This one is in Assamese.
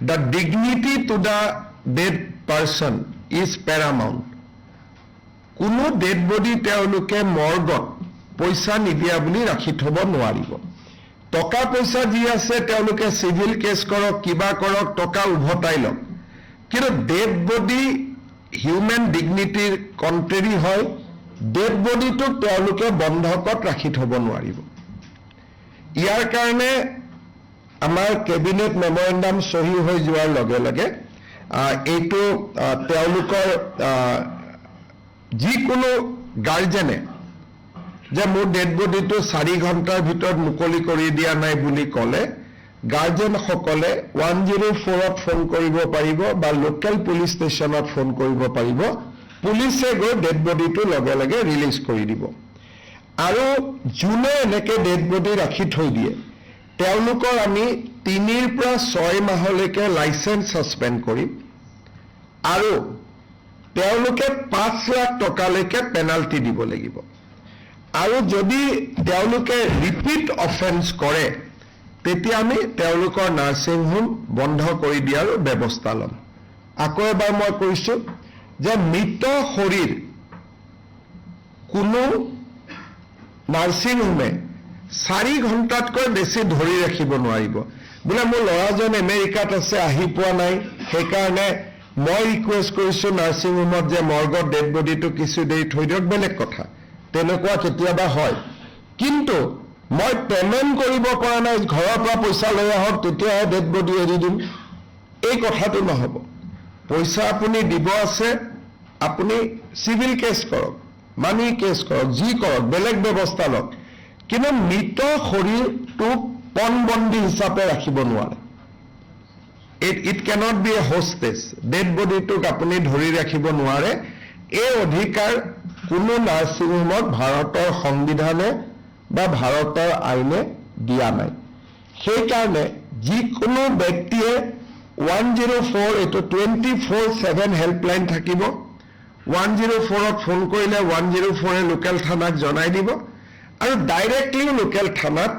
the dignity to the dead person is paramount. কোনো ডেড বডি তেওঁলোকে মৰ্গত পইচা নিদিয়া বুলি ৰাখি থব নোৱাৰিব। টকা পইচা যি আছে তেওঁলোকে সিভিল কেছ কৰক, কিবা কৰক, টকা উভতাই লওক, কিন্তু ডেড বডি হিউমেন ডিগনিটিৰ কণ্ট্ৰেৰী হয়। ডেড বডিটো তেওঁলোকে বন্ধকত ৰাখি থব নোৱাৰিব। ইয়াৰ কাৰণে আমাৰ কেবিনেট মেমৰেণ্ডাম সহি হৈ যোৱাৰ লগে লগে এইটো তেওঁলোকৰ যিকোনো গাৰ্জেনে যে মোৰ ডেড বডিটো 4 ঘণ্টাৰ ভিতৰত মুকলি কৰি দিয়া নাই বুলি ক'লে গাৰ্জেনসকলে 104ত ফোন কৰিব পাৰিব বা লোকেল পুলিচ ষ্টেচনত ফোন কৰিব পাৰিব। পুলিচে গৈ ডেড বডিটো লগে লগে ৰিলিজ কৰি দিব। আৰু যোনে এনেকৈ ডেড বডি ৰাখি থৈ দিয়ে তেওঁলোকৰ আমি 3 পৰা 6 মাহলৈকে লাইচেন্স ছাছপেণ্ড কৰিম আৰু তেওঁলোকে 5 লাখ টকালৈকে পেনাল্টি দিব লাগিব। আৰু যদি তেওঁলোকে ৰিপিট অফেন্স কৰে তেতিয়া আমি তেওঁলোকৰ নাৰ্ছিং হোম বন্ধ কৰি দিয়াৰ ব্যৱস্থা ল'ম। আকৌ এবাৰ মই কৈছোঁ যে মৃত শৰীৰ কোনো নাৰ্ছিং হোমে 4 ঘণ্টাতকৈ বেছি ধৰি ৰাখিব নোৱাৰিব। বোলে মোৰ ল'ৰাজন আমেৰিকাত আছে, আহি পোৱা নাই, সেইকাৰণে মই ৰিকুৱেষ্ট কৰিছোঁ নাৰ্ছিং হোমত যে মৰ্গত ডেড বডিটো কিছু দেৰি থৈ দিয়ক, বেলেগ কথা, তেনেকুৱা কেতিয়াবা হয়। কিন্তু মই পেমেণ্ট কৰিব পৰা নাই, ঘৰৰ পৰা পইচা লৈ আহক, তেতিয়াহে ডেড বডি এৰি দিম, এই কথাটো নহ'ব। পইচা আপুনি দিব আছে, আপুনি চিভিল কেছ কৰক, মানি কেছ কৰক, যি কৰক, বেলেগ ব্যৱস্থা লওক, কিন্তু মৃত শৰীৰটোক পণবন্দী হিচাপে ৰাখিব নোৱাৰে। It cannot be a hostage. Dead বডিটোক আপুনি ধৰি ৰাখিব নোৱাৰে। এই অধিকাৰ কোনো নাৰ্ছিং হোমত ভাৰতৰ সংবিধানে বা ভাৰতৰ আইনে দিয়া নাই। সেইকাৰণে যিকোনো ব্যক্তিয়ে 104 এইটো 24/7 হেল্পলাইন থাকিব। 104ত ফোন কৰিলে 104এ লোকেল থানাক জনাই দিব আৰু ডাইৰেক্টলি লোকেল থানাত